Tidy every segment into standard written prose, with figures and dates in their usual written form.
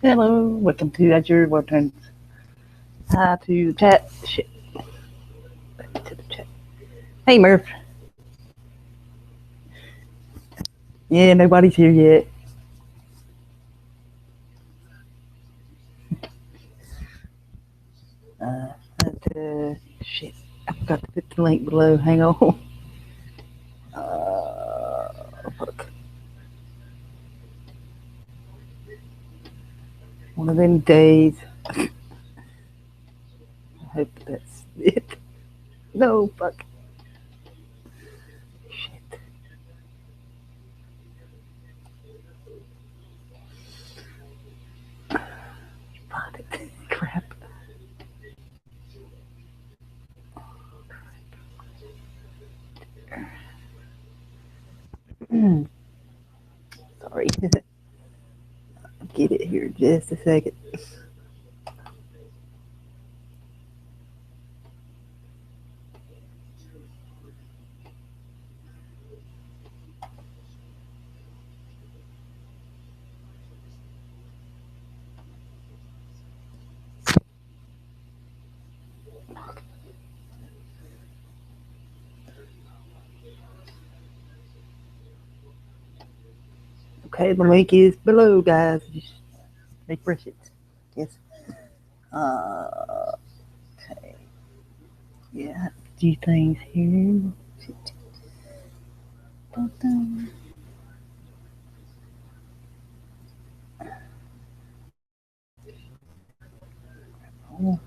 Hello, welcome to Azure World. Hi to the chat. Shit, back to the chat. Hey, Murph. Yeah, nobody's here yet. Shit, I forgot to put the link below. Hang on. Fuck. One of them days. I hope that's it. No, fuck. Shit. Find it. Crap. Sorry. Get it here just a second. Okay, the link is below, guys. Just refresh it. Yes. Okay. Yeah, a few things here. Oh,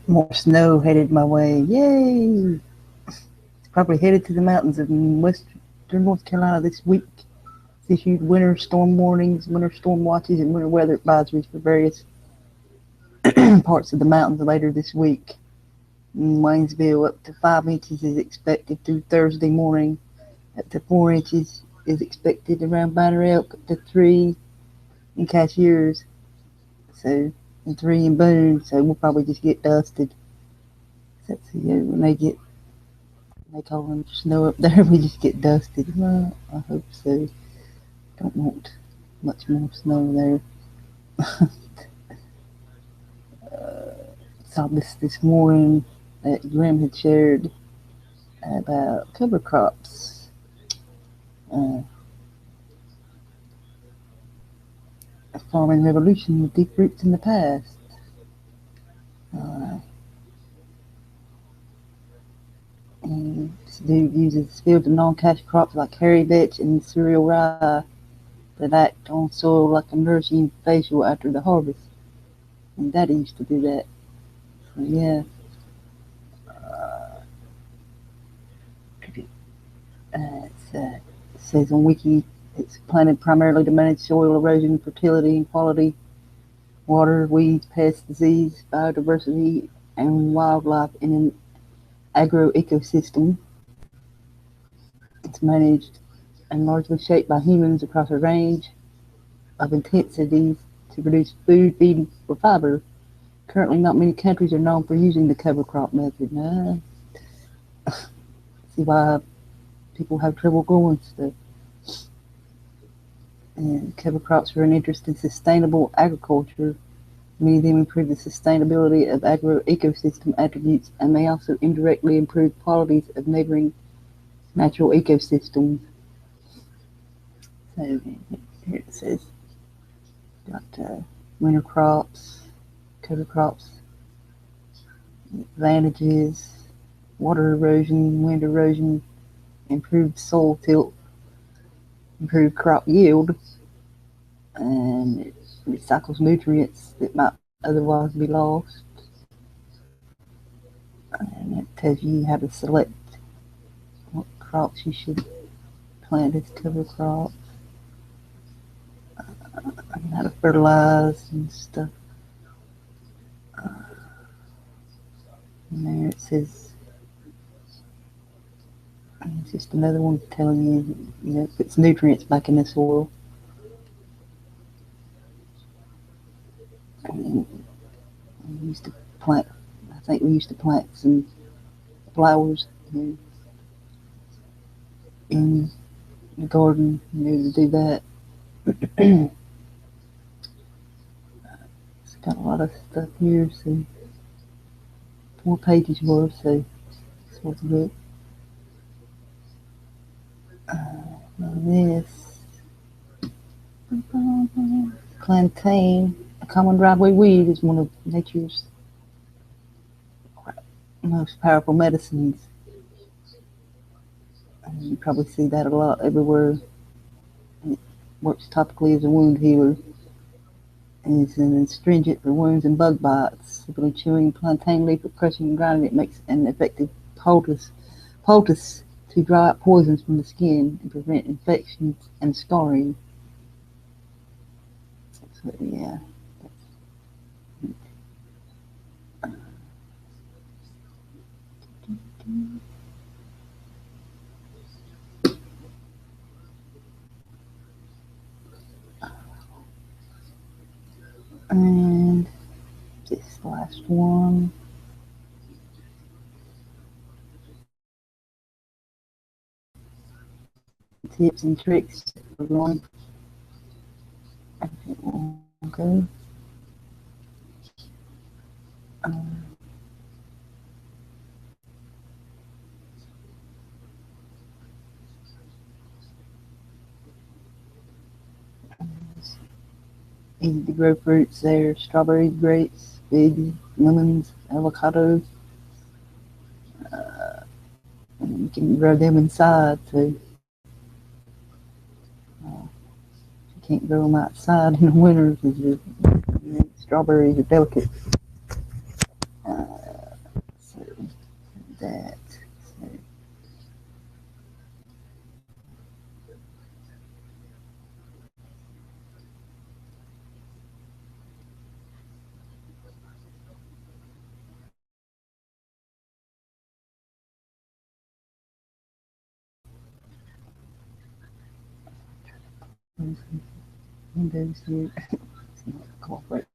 more snow headed my way. Yay! It's probably headed to the mountains of western North Carolina this week. It's issued winter storm warnings, winter storm watches, and winter weather advisories for various parts of the mountains later this week. In Waynesville, up to 5 inches is expected through Thursday morning. Up to 4 inches is expected around Banner Elk, up to 3 in Cashiers. So, and 3 in Boone. So we'll probably just get dusted. That's when they call them snow up there. We just get dusted. Well, I hope so. Don't want much more snow there. Saw this morning that Graham had shared about cover crops. Uh, a farming revolution with deep roots in the past. Uh, and this dude uses field and non-cash crops like hairy vetch and cereal rye that act on soil like a nourishing facial after the harvest. And Daddy used to do that. So yeah. It says on Wiki it's planted primarily to manage soil erosion, fertility, and quality, water, weeds, pests, disease, biodiversity, and wildlife in an agroecosystem. It's managed and largely shaped by humans across a range of intensities to produce food, feed, or fiber. Currently, not many countries are known for using the cover crop method. See why people have trouble growing stuff. And cover crops are an interest in sustainable agriculture. Many of them improve the sustainability of agroecosystem attributes and may also indirectly improve qualities of neighboring natural ecosystems. So here it says, got winter crops, cover crops, advantages, water erosion, wind erosion, improved soil tilt, improved crop yield, and it recycles nutrients that might otherwise be lost. And it tells you how to select what crops you should plant as cover crops, and how to fertilize and stuff. And there it says, it's just another one telling you, it puts nutrients back in the soil. And we used to plant, I think we used to plant some flowers. in the garden, to do that. It's got a lot of stuff here, so 4 pages worth, so it's worth a look. This plantain, a common driveway weed, is one of nature's most powerful medicines. You probably see that a lot everywhere. It works topically as a wound healer. It's an astringent for wounds and bug bites. Simply chewing plantain leaf or crushing and grinding it makes an effective poultice to dry out poisons from the skin and prevent infections and scarring. So yeah. And this last one. Tips and tricks for going. Okay. Easy to grow fruits there: strawberries, grapes, figs, lemons, avocados. And you can grow them inside too. You can't grow them outside in the winter because strawberries are delicate. So that. So. Windows here. It's not corporate.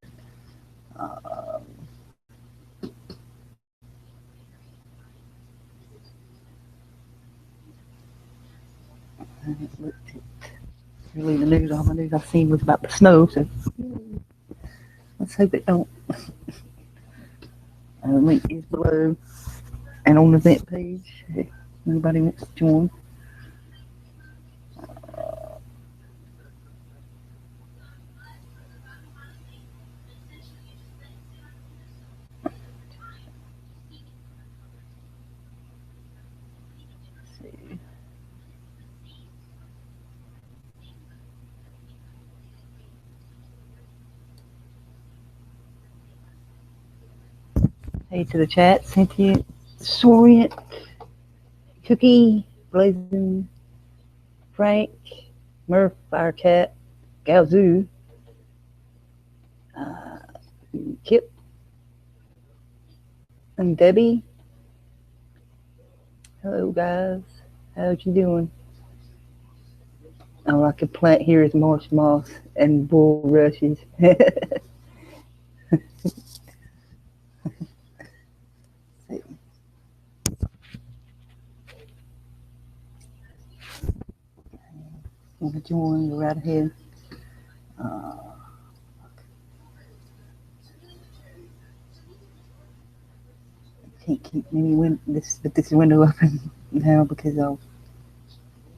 Really, the news, all the news I've seen was about the snow, so let's hope it don't. The link is below and on the event page if anybody wants to join. Hey to the chat: Cynthia, Sorient, Cookie, Blazing, Frank, Murph, Firecat, Galzoo, Kip, and Debbie. Hello, guys. How's you doing? All I could plant here is marsh moss and bulrushes. Want to join? Go right ahead. Can't keep this window open now because I'll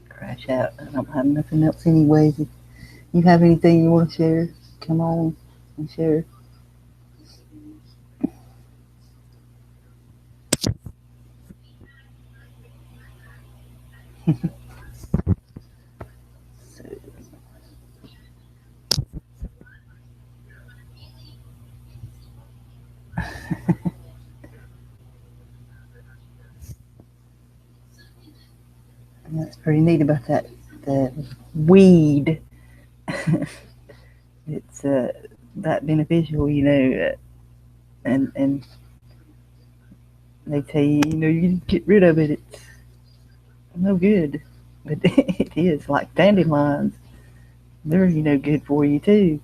crash out. I don't have nothing else anyways. If you have anything you want to share, come on and share. And that's pretty neat about that. The weed. It's that beneficial, and they tell you, you get rid of it. It's no good, but it is like dandelions. They're good for you too.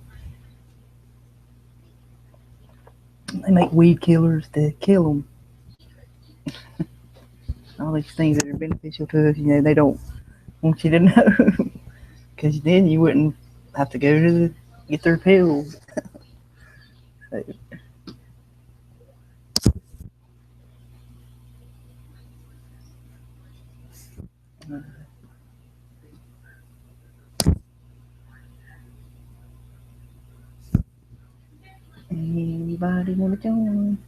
They make weed killers to kill them. All these things that are beneficial to us, they don't want you to know, because then you wouldn't have to go to get their pills. So, anybody want to join?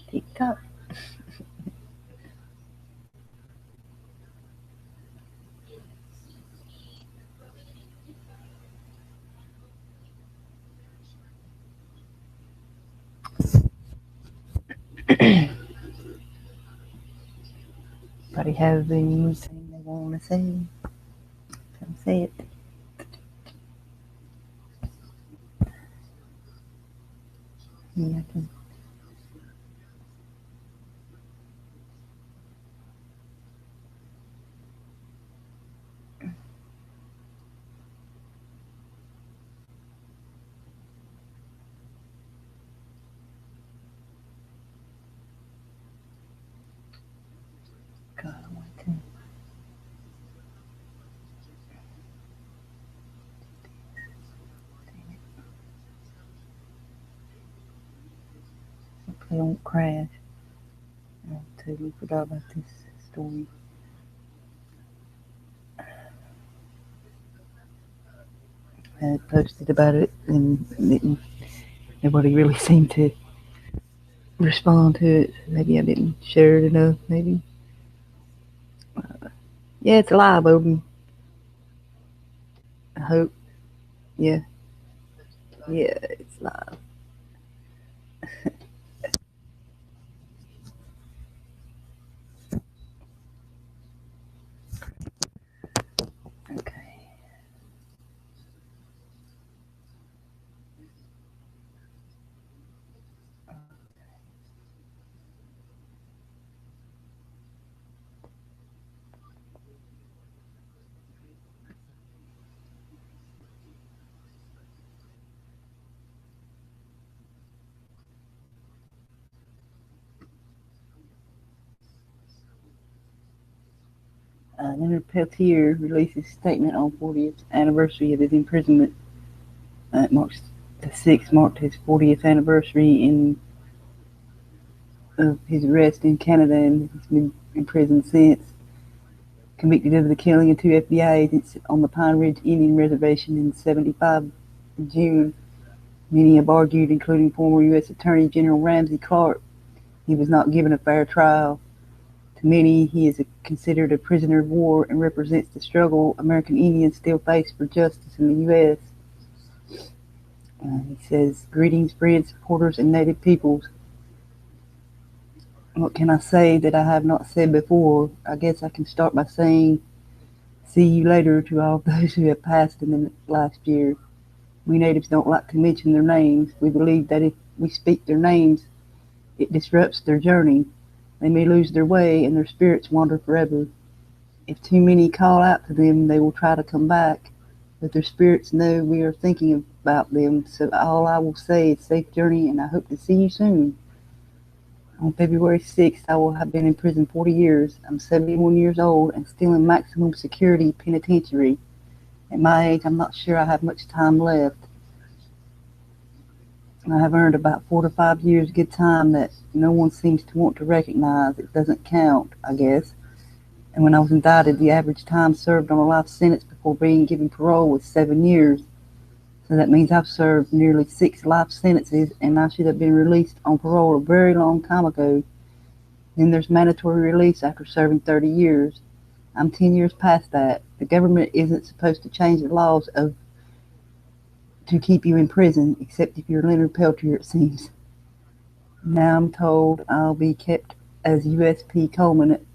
TikTok. Anybody have anything they want to say? Come say it. Yeah, I can. God, I want to. Hopefully, I won't crash. I totally forgot about this story. I posted about it and nobody really seemed to respond to it. Maybe I didn't share it enough, maybe. Yeah, it's live, Odin. I hope. Yeah. Yeah, it's live. Okay. Leonard Peltier released his statement on 40th anniversary of his imprisonment. March the 6th marked his 40th anniversary of his arrest in Canada, and he's been in prison since. Convicted of the killing of 2 FBI agents on the Pine Ridge Indian Reservation in '75 in June, many have argued, including former U.S. Attorney General Ramsey Clark, he was not given a fair trial. To many, he is considered a prisoner of war and represents the struggle American Indians still face for justice in the U.S. He says, "Greetings, friends, supporters, and native peoples. What can I say that I have not said before? I guess I can start by saying, see you later to all those who have passed in the last year. We natives don't like to mention their names. We believe that if we speak their names, it disrupts their journey. They may lose their way and their spirits wander forever. If too many call out to them, they will try to come back, but their spirits know we are thinking about them. So all I will say is safe journey, and I hope to see you soon. On February 6th, I will have been in prison 40 years. I'm 71 years old and still in maximum security penitentiary. At my age, I'm not sure I have much time left. I have earned about 4 to 5 years good time that no one seems to want to recognize. It doesn't count, I guess. And when I was indicted, the average time served on a life sentence before being given parole was 7 years. So that means I've served nearly 6 life sentences, and I should have been released on parole a very long time ago. Then there's mandatory release after serving 30 years. I'm 10 years past that. The government isn't supposed to change the laws to keep you in prison, except if you're Leonard Peltier, it seems. Now I'm told I'll be kept as USP Coleman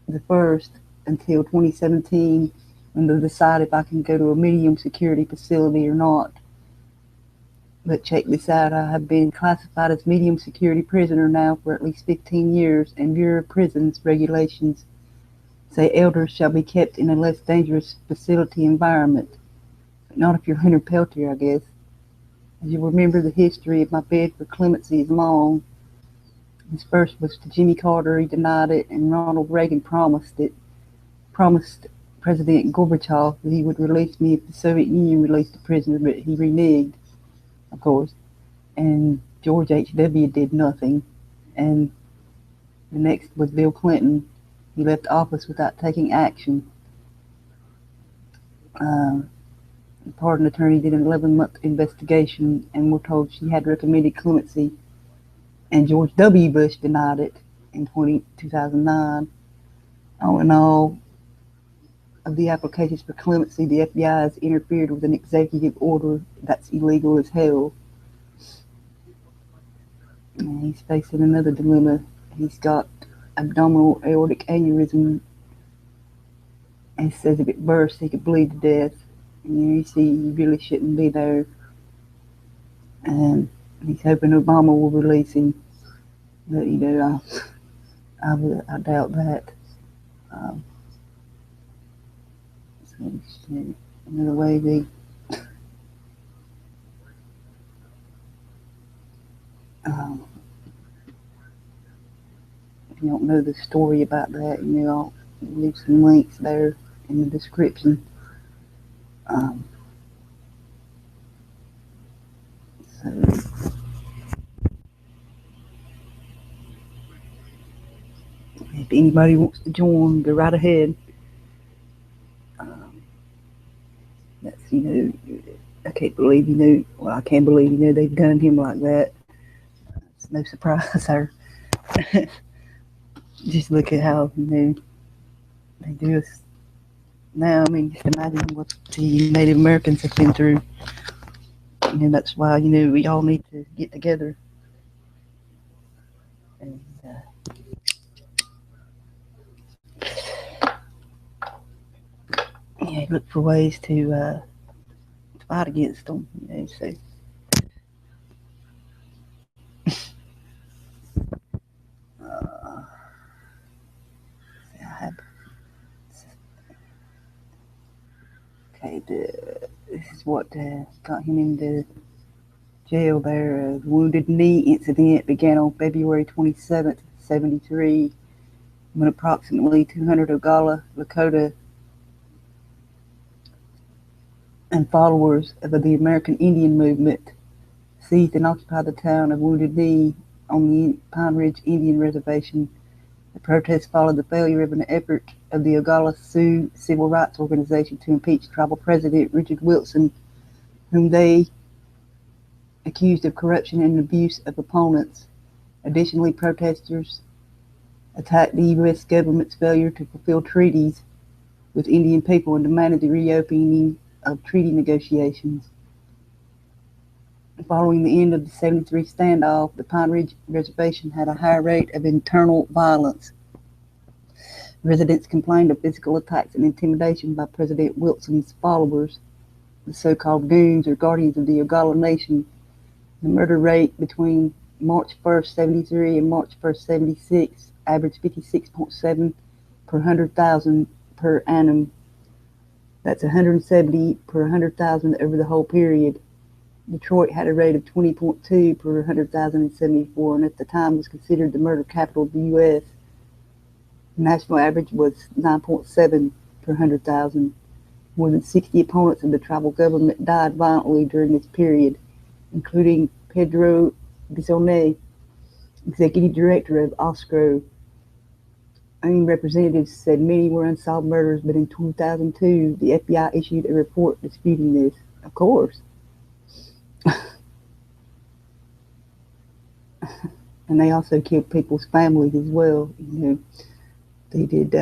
the first until 2017, when they'll decide if I can go to a medium security facility or not. But check this out, I have been classified as medium security prisoner now for at least 15 years, and Bureau of Prisons regulations say elders shall be kept in a less dangerous facility environment. But not if you're Leonard Peltier, I guess. As you remember, the history of my bid for clemency is long. His first was to Jimmy Carter. He denied it, and Ronald Reagan promised it. Promised President Gorbachev that he would release me if the Soviet Union released the prisoner, but he reneged, of course. And George H.W. did nothing. And the next was Bill Clinton. He left office without taking action. The pardon attorney did an 11-month investigation, and we're told she had recommended clemency, and George W. Bush denied it in 2009. All in all, of the applications for clemency, the FBI has interfered with an executive order that's illegal as hell. And he's facing another dilemma. He's got abdominal aortic aneurysm, and says if it bursts, he could bleed to death. And you see, he really shouldn't be there. And he's hoping Obama will release him. But, I doubt that. Another way they if you don't know the story about that, I'll leave some links there in the description. So if anybody wants to join, go right ahead. That's, I can't believe, I can't believe, they've done him like that. It's no surprise there. Just look at how, they do us now. I mean, just imagine what the Native Americans have been through. And that's why, we all need to get together. And, look for ways to fight against them, so. This is what got him into jail there. The Wounded Knee incident began on February 27th, 1973, when approximately 200 Oglala Lakota and followers of the American Indian movement seized and occupied the town of Wounded Knee on the Pine Ridge Indian Reservation. The protest followed the failure of an effort of the Oglala Sioux Civil Rights Organization to impeach tribal president Richard Wilson, whom they accused of corruption and abuse of opponents. Additionally, protesters attacked the U.S. government's failure to fulfill treaties with Indian people and demanded the reopening of treaty negotiations. Following the end of the 1973 standoff, the Pine Ridge Reservation had a high rate of internal violence. Residents complained of physical attacks and intimidation by President Wilson's followers, the so-called goons or guardians of the Oglala Nation. The murder rate between March 1st, 1973 and March 1st, 1976 averaged 56.7 per 100,000 per annum. That's 170 per 100,000 over the whole period. Detroit had a rate of 20.2 per 100,000 in 1974, and at the time was considered the murder capital of the U.S. The national average was 9.7 per 100,000. More than 60 opponents of the tribal government died violently during this period, including Pedro Bisonnet, executive director of OSCRO. Own representatives said many were unsolved murders, but in 2002, the FBI issued a report disputing this. Of course. And they also killed people's families as well. They did.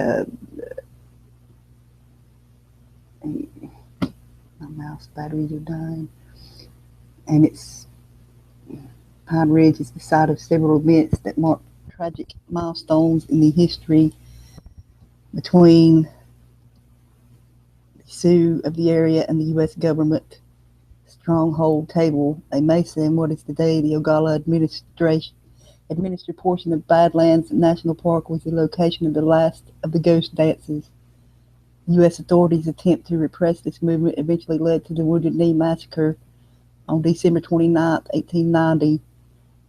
My mouse batteries are dying, and Pine Ridge is the site of several events that mark tragic milestones in the history between the Sioux of the area and the U.S. government. Stronghold Table, a mesa in what is today the Oglala administered portion of Badlands National Park, was the location of the last of the ghost dances. U.S. authorities' attempt to repress this movement eventually led to the Wounded Knee Massacre on December 29, 1890.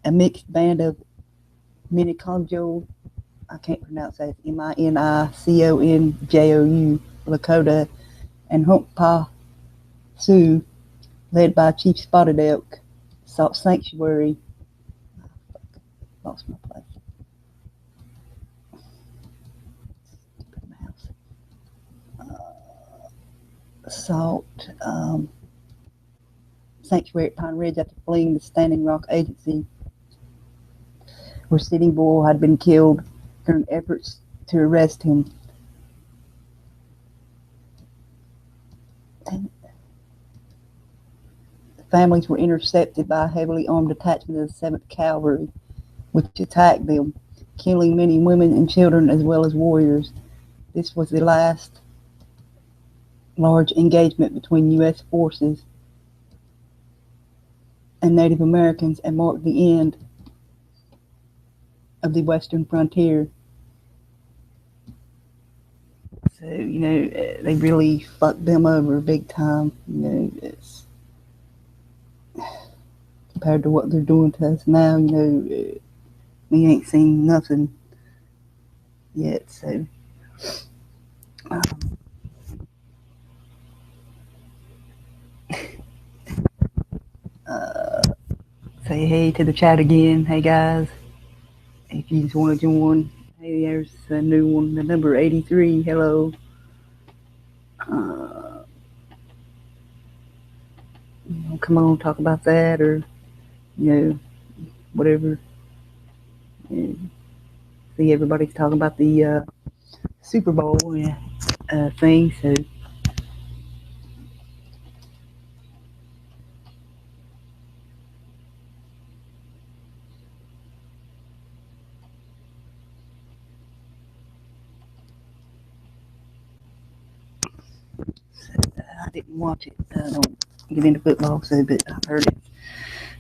A mixed band of Miniconjou, I can't pronounce that, Miniconjou, Lakota, and Hunkpah Sioux, led by Chief Spotted Elk, sought sanctuary. Lost my place. Sought sanctuary at Pine Ridge after fleeing the Standing Rock Agency, where Sitting Bull had been killed during efforts to arrest him. The families were intercepted by a heavily armed detachment of the 7th Cavalry, which attacked them, killing many women and children as well as warriors. This was the last large engagement between U.S. forces and Native Americans and marked the end of the western frontier. So, they really fucked them over big time. It's compared to what they're doing to us now, we ain't seen nothing yet. So, say hey to the chat again. Hey guys, if you just want to join, hey, there's a new one, the number 83. Hello. Come on, talk about that, or whatever. See, everybody's talking about the Super Bowl thing, so. I didn't watch it. I don't get into football, so, but I've heard it.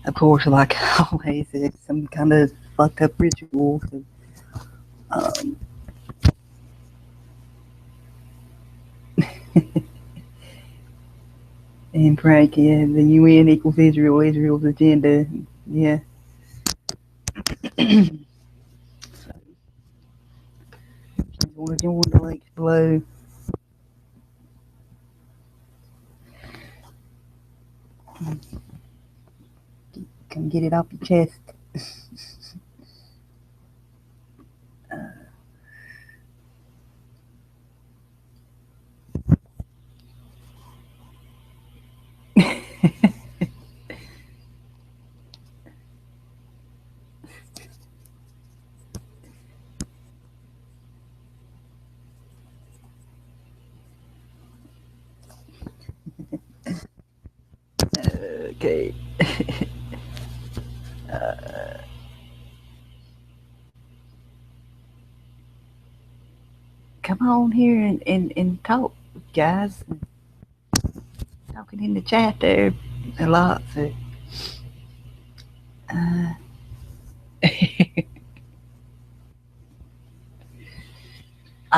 Of course, like always, it's some kind of fucked up ritual. So, and Frank, yeah, the UN equals Israel, Israel's agenda. Yeah. So, want to join the links below. Come get it off your chest. Okay. Come on here and talk, guys. Talking in the chat there a lot. So, I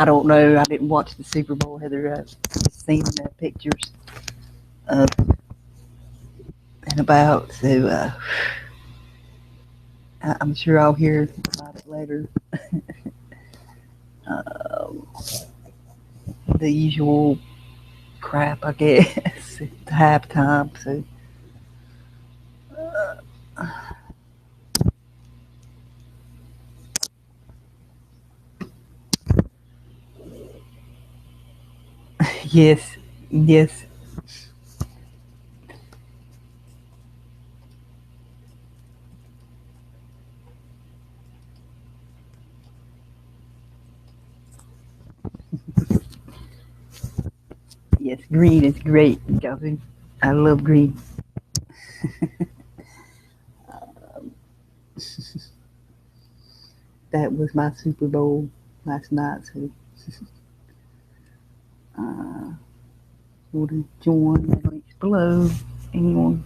don't know. I didn't watch the Super Bowl, Heather. I've just seen the pictures of and about. So I'm sure I'll hear about it later. The usual crap, I guess, at halftime. So. Yes, yes. Yes, green is great, Gavin. I love green. That was my Super Bowl last night. So, want to join the links below. Anyone?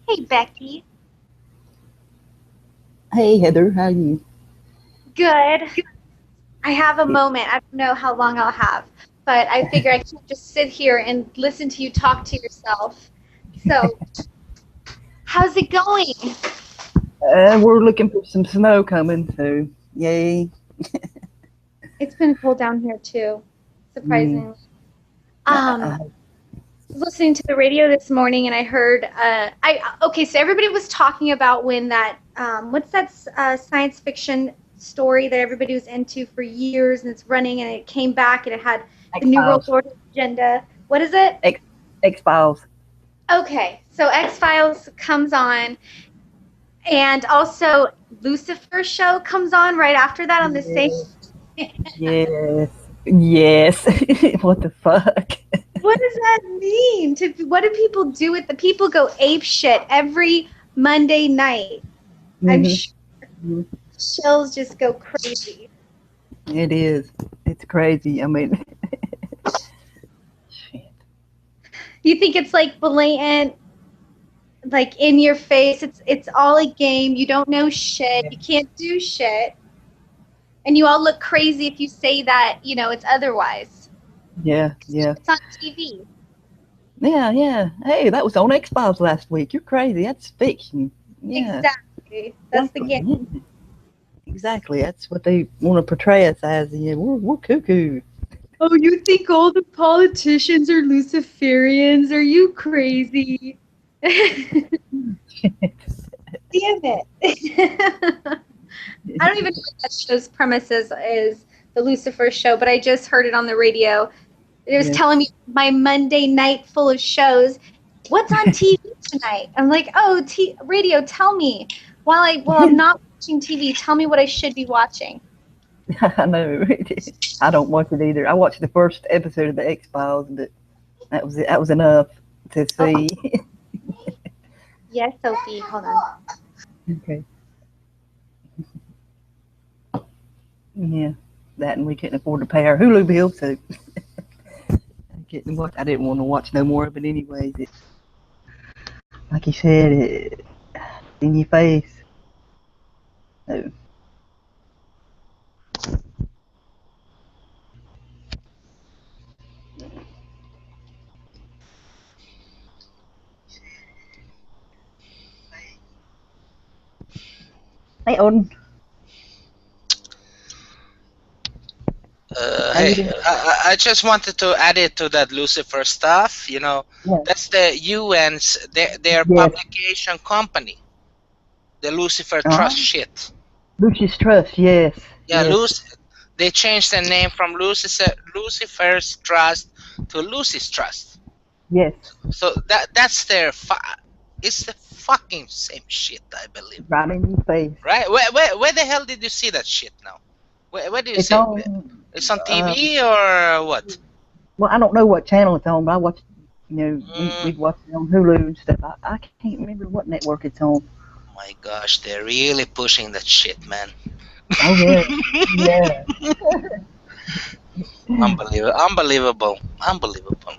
Hey, Becky. Hey, Heather, how are you? Good. I have a moment. I don't know how long I'll have. but I figure I can't just sit here and listen to you talk to yourself. So, how's it going? We're looking for some snow coming, so yay. It's been cold down here too, Mm, surprisingly. Um, uh, listening to the radio this morning and I heard okay, so everybody was talking about when that what's that science fiction story that everybody was into for years and it's running and it came back and it had the New World X-Files. Order agenda. What is it? X, X-Files. Okay, so X-Files comes on and also Lucifer show comes on right after that on the same. Yes. Yes. What the fuck? What does that mean? What do people do with the people go ape shit every Monday night? I'm Mhm. sure chills just go crazy. It is. It's crazy. I mean, shit. You think it's like blatant, like in your face. It's all a game. You don't know shit. You can't do shit. And you all look crazy if you say that, it's otherwise. Yeah, yeah. It's on TV. Yeah, yeah. Hey, that was on X-Files last week. You're crazy. That's fiction. Yeah. Exactly. That's the Exactly. game. Yeah. Exactly. That's what they want to portray us as. Yeah, we're cuckoo. Oh, you think all the politicians are Luciferians? Are you crazy? Damn it. I don't even know what that show's premises is, the Lucifer show, but I just heard it on the radio. It was Yeah. telling me my Monday night full of shows. What's on TV tonight? I'm like, oh, radio, tell me. While I'm not watching TV, tell me what I should be watching. I know. I don't watch it either. I watched the first episode of the X-Files, but that was it. That was enough to see. Yes, Sophie. Hold on. Okay. Yeah. That and we couldn't afford to pay our Hulu bill, so I didn't want to watch no more of it anyways. Like you said, it's in your face. So, hey, Odin. How you Hey, doing? I just wanted to add it to that Lucifer stuff. Yeah. That's the UN's their Yes. publication company, the Lucifer Uh-huh. Trust shit. Lucius Trust. Yes. Yeah, Yes. they changed the name from Lucifer's Trust to Lucy's Trust. Yes. So that's it's the fucking same shit, I believe. Right in your face. Right? Where the hell did you see that shit now? Where do you It's see it? on. It's on TV or what? Well, I don't know what channel it's on, but I watched. We've watched it on Hulu and stuff. I can't remember what network it's on. My gosh, they're really pushing that shit, man. Oh yeah. Yeah. Unbelievable,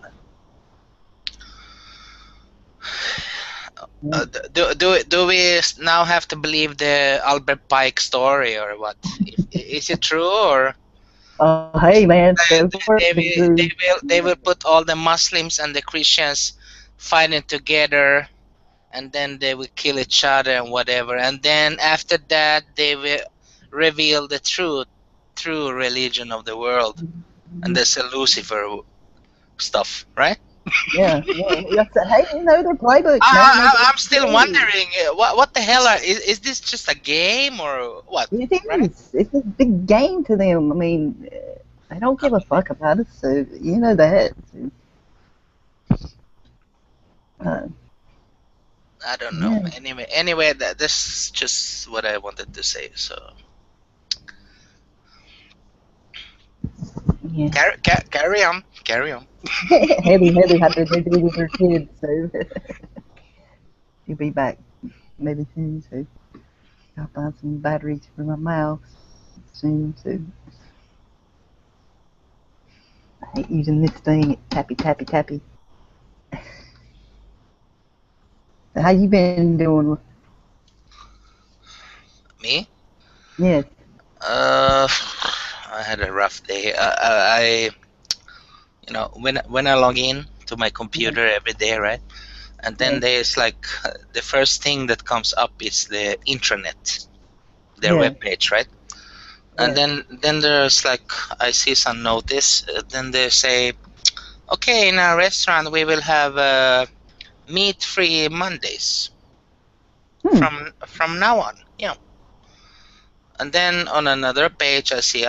man. Do we now have to believe the Albert Pike story or what? Is it true or Hey man, they, go for it. they will put all the Muslims and the Christians fighting together, and then they will kill each other and whatever, and then after that they will reveal the true religion of the world, and that's a Lucifer stuff, right? Yeah, yeah. Hey, their playbook, man. I'm still wondering what the hell is this just a game or what? It Right? is. It's a big game to them. I mean, they don't give a fuck about us, so you know that. I don't know. Yeah. Anyway, that's just what I wanted to say. So Yeah. carry on. Heavy had to do with her kids, so she'll be back maybe soon. So I'll find some batteries for my mouse soon. So I hate using this thing. Tappy, tappy, tappy. So how you been doing? Me? Yes. I had a rough day. when I log in to my computer every day, right? And then Yeah. there's like the first thing that comes up is the intranet, their Yeah. webpage, right? And Yeah. then there's like I see some notice. Then they say, okay, in our restaurant we will have meat-free Mondays Hmm. from now on. Yeah. And then on another page I see,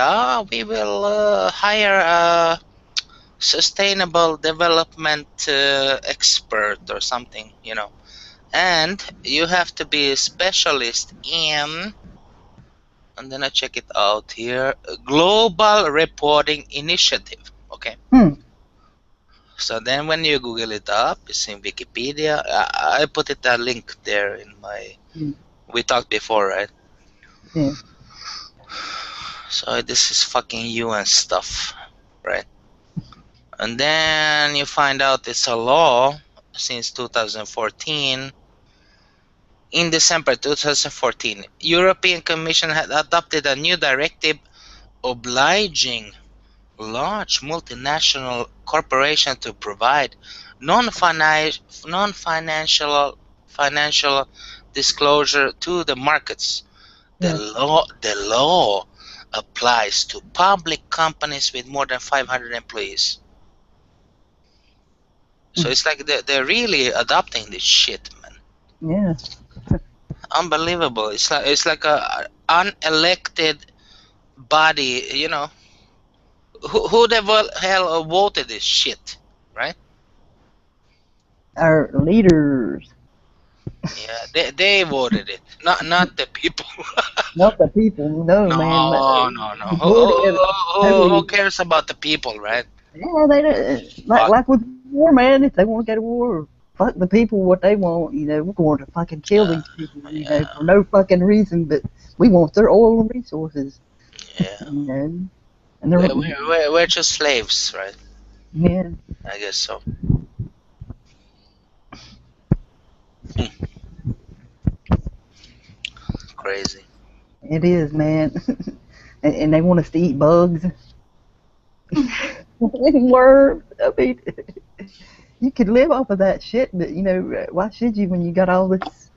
we will hire a sustainable development expert or something, and you have to be a specialist in, and then I check it out here, Global Reporting Initiative. Okay. Hmm. So then when you Google it up, it's in Wikipedia. I put it a link there in my, Hmm. we talked before, right? Yeah. So this is fucking UN stuff, right? And then you find out it's a law since 2014. In December 2014, European Commission had adopted a new directive obliging large multinational corporations to provide non-financial financial disclosure to the markets. Yeah. The law applies to public companies with more than 500 employees. So it's like they're really adopting this shit, man. Yeah. Unbelievable. It's like a unelected body, who the hell voted this shit, right? Our leaders, Yeah, they voted it, not the people. not the people. No, man. No. Majority of Who totally. cares about the people, right? Yeah, they don't, Fuck. like with war, man. If they want to go to war, fuck the people. What they want, we're going to fucking kill Uh, these people, yeah, for no fucking reason. But we want their oil and resources, yeah. and they're We're just slaves, right? yeah. I guess so. Hmm, crazy. It is, man. And they want us to eat bugs. Worms. I mean, you could live off of that shit, but why should you when you got all this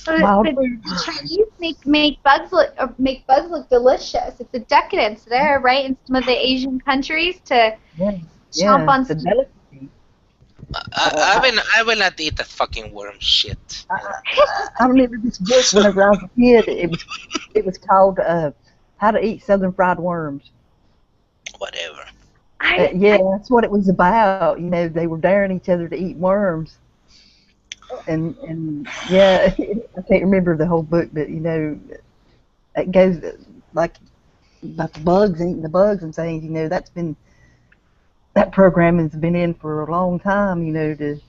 wild The food? Chinese make bugs look delicious. It's a decadence there, right? In some of the Asian countries to Yeah, chomp yeah, on it's a some. delicacy. I will not eat that fucking worm shit. I remember this book whenever I was a kid. It was called How to Eat Southern Fried Worms. Whatever. Yeah, that's what it was about. They were daring each other to eat worms, and yeah, I can't remember the whole book, but it goes like about the bugs and eating the bugs and things. That program has been in for a long time. To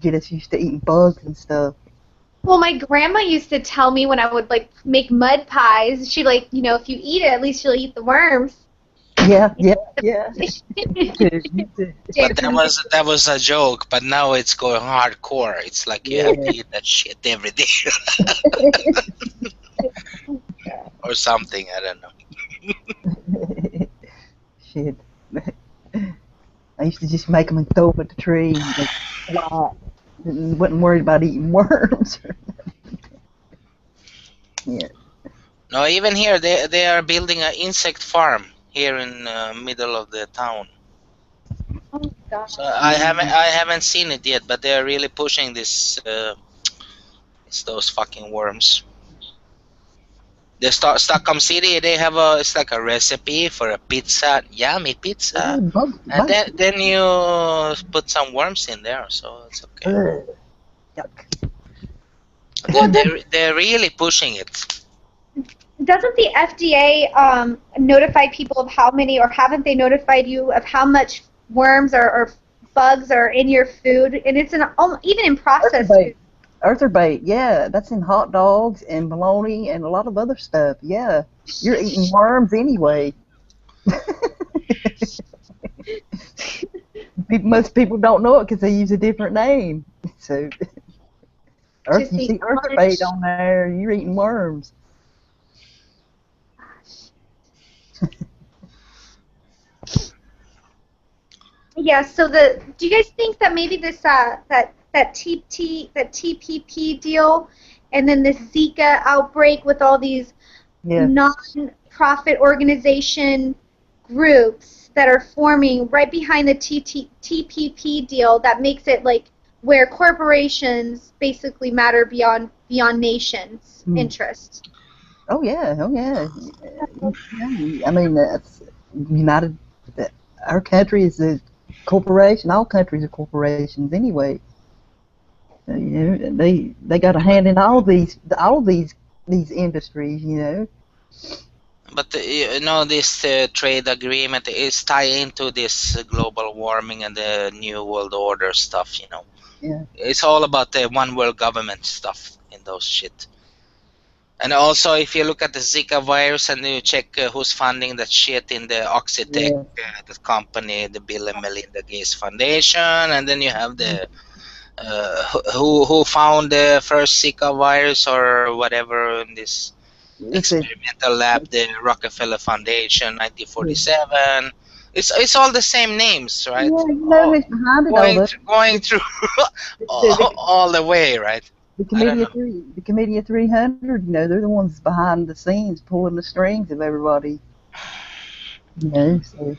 get us used to eating bugs and stuff. Well, my grandma used to tell me when I would like make mud pies, she like, if you eat it, at least you'll eat the worms. Yeah. Me too. But that was a joke. But now it's going hardcore. It's like you have to eat that shit every day or something. I don't know. Shit. I used to just make them and throw them at the tree. And they fly. Wasn't worried about eating worms. Yeah. No, even here they are building an insect farm here in the middle of the town. Oh God. So I haven't seen it yet, but they are really pushing this. It's those fucking worms. The Stockholm City, they have it's like a recipe for a pizza, yummy pizza, and then you put some worms in there, so it's okay. Yuck. They're really pushing it. Doesn't the FDA notify people of how many, or haven't they notified you of how much worms or bugs are in your food? And it's even in processed food. Earther bait, yeah, that's in hot dogs and bologna and a lot of other stuff. Yeah, you're eating worms anyway. Most people don't know it because they use a different name. So, you see earther bait on there, you're eating worms. Yeah. So do you guys think that maybe this that TPP deal, and then this Zika outbreak with all these Yeah. non-profit organization groups that are forming right behind the TPP deal, that makes it like where corporations basically matter beyond nations' interests. Oh yeah. Oh yeah. Yeah. I mean, that's United. Our country is a corporation. All countries are corporations anyway. You know, they got a hand in all these industries. You know. But this trade agreement is tie into this global warming and the new world order stuff. Yeah. It's all about the one world government stuff in those shit. And also, if you look at the Zika virus and you check who's funding that shit in the Oxitec, Yeah. the company, the Bill and Melinda Gates Foundation, and then you have the who found the first Zika virus or whatever in this It's a, experimental lab, the Rockefeller Foundation, 1947. It's all the same names, yeah, right? you know who's behind it all, though. Going through The, all the way, right? I don't know. the Committee of 300, you know, they're the ones behind the scenes pulling the strings of everybody. You know, so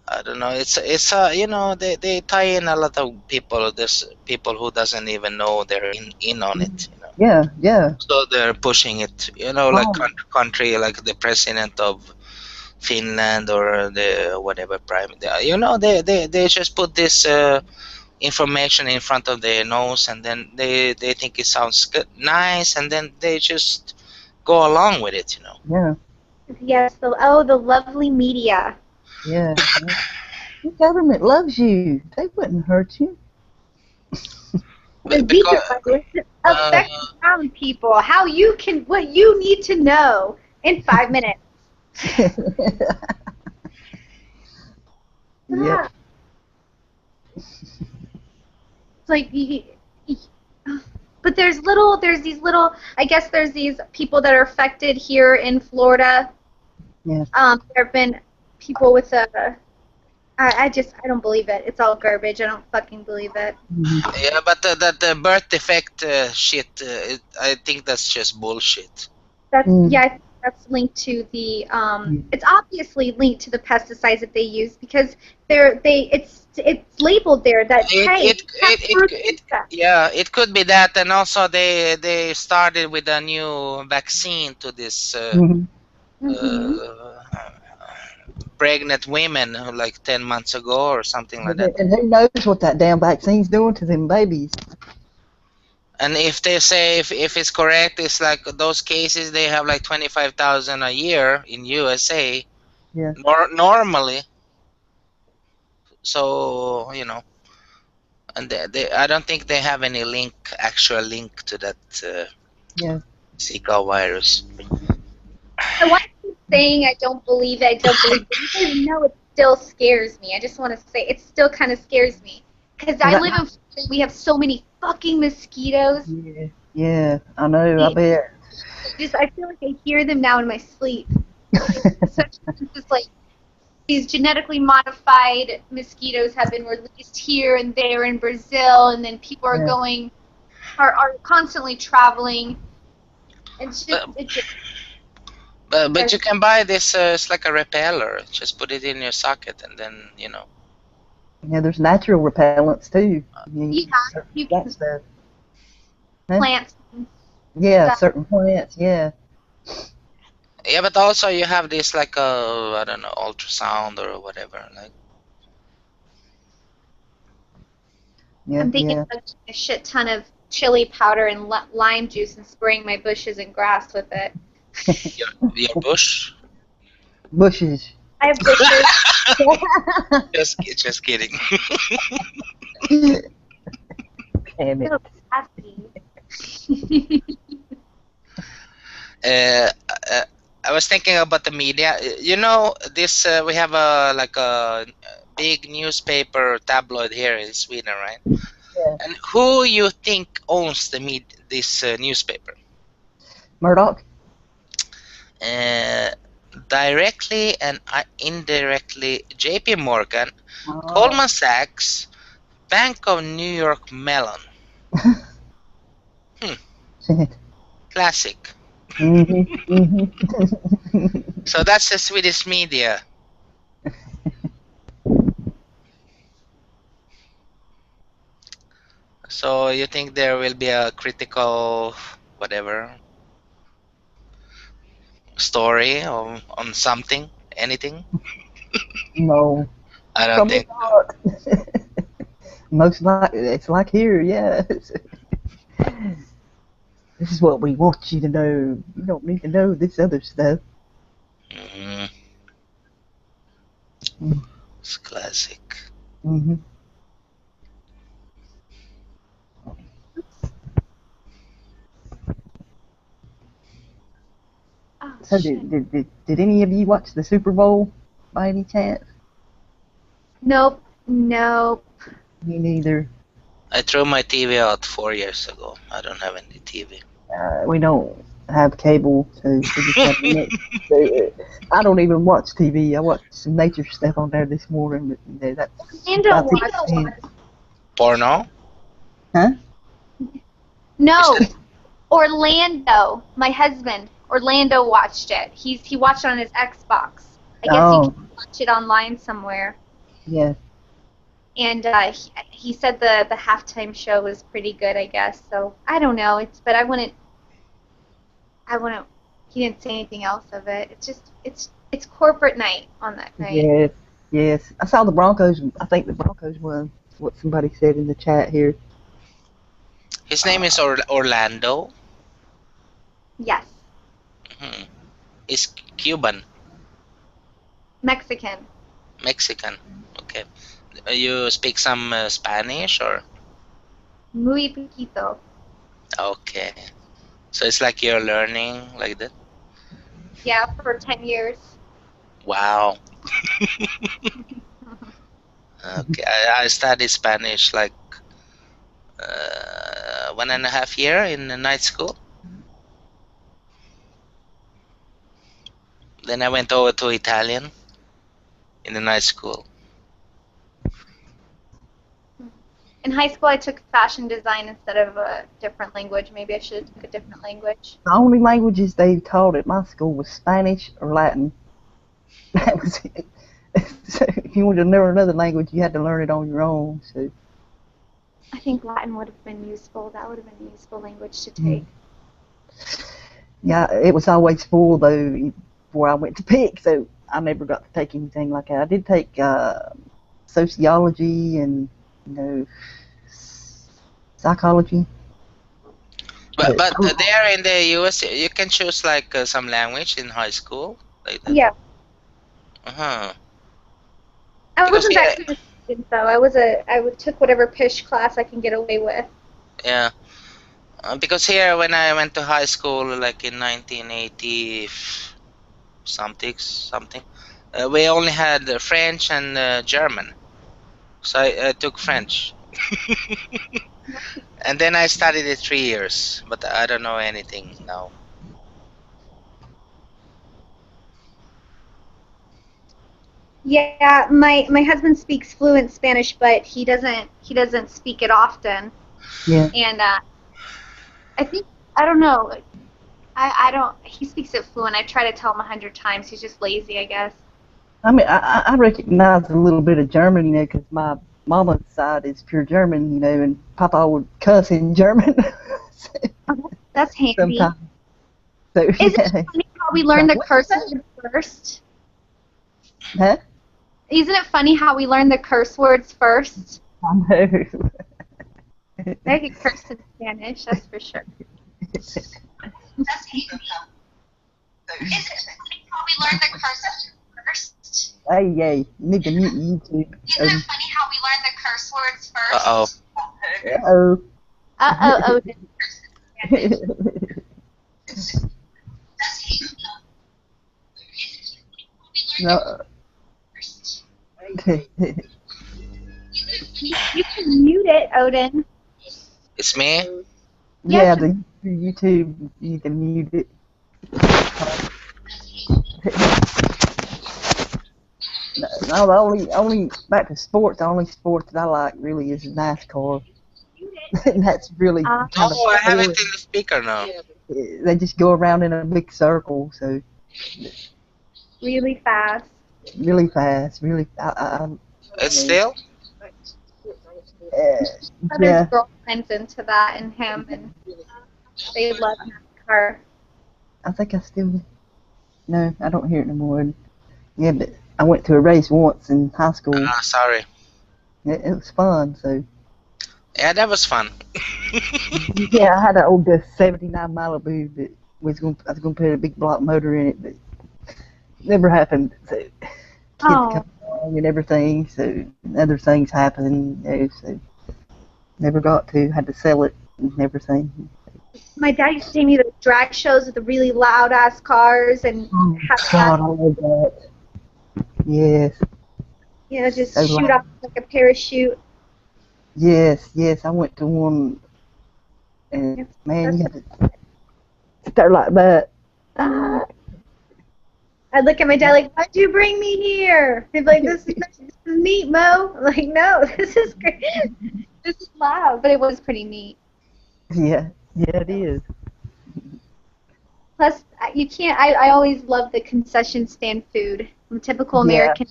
I don't know. It's they tie in a lot of people. There's people who doesn't even know they're in on it. yeah. So they're pushing it. Like Oh, country like the president of Finland or the whatever prime. They just put this information in front of their nose, and then they think it sounds good, nice, and then they just go along with it. yeah, Yes. The lovely media. yeah. The government loves you. They wouldn't hurt you. The Because Zika virus affects brown people. What you need to know in 5 minutes. Yep. It's like, but there's these little. I guess there's these people that are affected here in Florida. Yeah. There have been people with I don't believe it. It's all garbage. I don't fucking believe it. yeah, but the birth defect shit, I think that's just bullshit. That's yeah. I think that's linked to the. It's obviously linked to the pesticides that they use because it's labeled there that Yeah, it could be that, and also they started with a new vaccine to this pregnant women like 10 months ago or something like that. And who knows what that damn vaccine's doing to them babies? And if they say if it's correct, it's like those cases they have like 25,000 a year in USA. Yeah. Normally. So and I don't think they have any actual link to that Zika virus. I want to keep saying I don't believe it. You guys know it still scares me. I just want to say it still kind of scares me because I live in Florida. We have so many fucking mosquitoes. Yeah, I know. I bet. I feel like I hear them now in my sleep. Just like these genetically modified mosquitoes have been released here and there in Brazil, and then people are are constantly traveling. It's just But you can buy this. It's like a repeller. Just put it in your socket, and then Yeah, there's natural repellents too. You can stuff. plants. Yeah, certain plants. Yeah. Yeah, but also you have this like I don't know, ultrasound or whatever. Like. Yeah. I'm thinking of a shit ton of chili powder and lime juice and spraying my bushes and grass with it. Your bush? Bushes. I have bushes. just kidding. Damn it. I was thinking about the media. This we have a big newspaper tabloid here in Sweden, right? Yeah. And who you think owns this newspaper? Murdoch. directly and indirectly JP Morgan, Oh. Goldman Sachs, Bank of New York Mellon. Classic. So that's the Swedish media. So you think there will be a critical, whatever, story on something, anything? No. I don't From think. the heart. Most likely, it's like here, yeah. This is what we want you to know. You don't need to know this other stuff. Mm. Mm. It's classic. Mm-hmm. Oh, So shit. did any of you watch the Super Bowl by any chance? Nope. Nope. Me neither. I threw my TV out 4 years ago. I don't have any TV. We don't have cable, so we just have the net. So, I don't even watch TV. I watched some nature stuff on there this morning, but that's Orlando about the watched extent. Porno? Huh? No, Orlando. My husband, Orlando watched it. He watched it on his Xbox. I guess you can watch it online somewhere. Yeah. And he said the halftime show was pretty good, I guess. So I don't know. But I wouldn't. He didn't say anything else of it. It's corporate night on that night. Yes. Yes. I saw the Broncos. I think the Broncos won. What somebody said in the chat here. His name is Orlando. Yes. Hmm. He's Cuban. Mexican. Mexican. Okay. You speak some Spanish or? Muy poquito. Okay. So it's like you're learning like that? Yeah, for 10 years. Wow. Okay. I studied Spanish like 1.5 years in a night school. Then I went over to Italian in the night school. In high school, I took fashion design instead of a different language. Maybe I should have took a different language. The only languages they taught at my school was Spanish or Latin. That was it. So if you wanted to learn another language, you had to learn it on your own. So I think Latin would have been useful. That would have been a useful language to take. yeah, it was always full though before I went to pick. So I never got to take anything like that. I did take sociology and psychology. But there in the US, you can choose like some language in high school, like that. Yeah. Uh-huh. I Because wasn't that good a student, though. I took whatever pish class I can get away with. Yeah. Because here when I went to high school, like in 1980 something, we only had French and German. So I took French. And then I studied it 3 years, but I don't know anything now. Yeah, my husband speaks fluent Spanish, but he doesn't speak it often. Yeah. And I think I don't know. I don't. He speaks it fluent. I try to tell him 100 times. He's just lazy, I guess. I mean, I recognize a little bit of German, because my mama's side is pure German, and Papa would cuss in German. That's handy. Sometimes. So, Is it funny how we learn the curse word first? Huh? Isn't it funny how we learn the curse words first? I know. I could curse in Spanish, that's for sure. That's handy. Is it funny how we learn the curse words first? Hey, you need to mute YouTube. Isn't it funny how we learn the curse words first? Uh-oh. Uh-oh. Uh-oh. No. You can mute it, Odin. It's me? Yeah, the YouTube, you can mute it. No, the only back to sports. The only sport that I like really is NASCAR, and that's really kind of Oh, I have it in boring. the speaker now. They just go around in a big circle, so Really fast. really fast. Really, It's still? Other's yeah, girlfriend's into that and him, and they love NASCAR. I think I still. No, I don't hear it no more. Yeah, but I went to a race once in high school. Sorry. It was fun. So Yeah, that was fun. yeah, I had an old '79 Malibu that I was gonna put a big block motor in it, but never happened. So kids come along and everything. So other things happened. So never got to. Had to sell it and everything. My dad used to take me to the drag shows with the really loud ass cars and have God, I love that. Yes. just So shoot loud. off like a parachute. Yes, I went to one, and man, you had to start like that. Ah. I'd look at my dad like, "Why'd you bring me here?" He'd be like, "This is neat, Mo." I'm like, "No, this is great. This is loud," but it was pretty neat. Yeah, it is. Plus, you can't. I always love the concession stand food. I'm typical Yeah. American.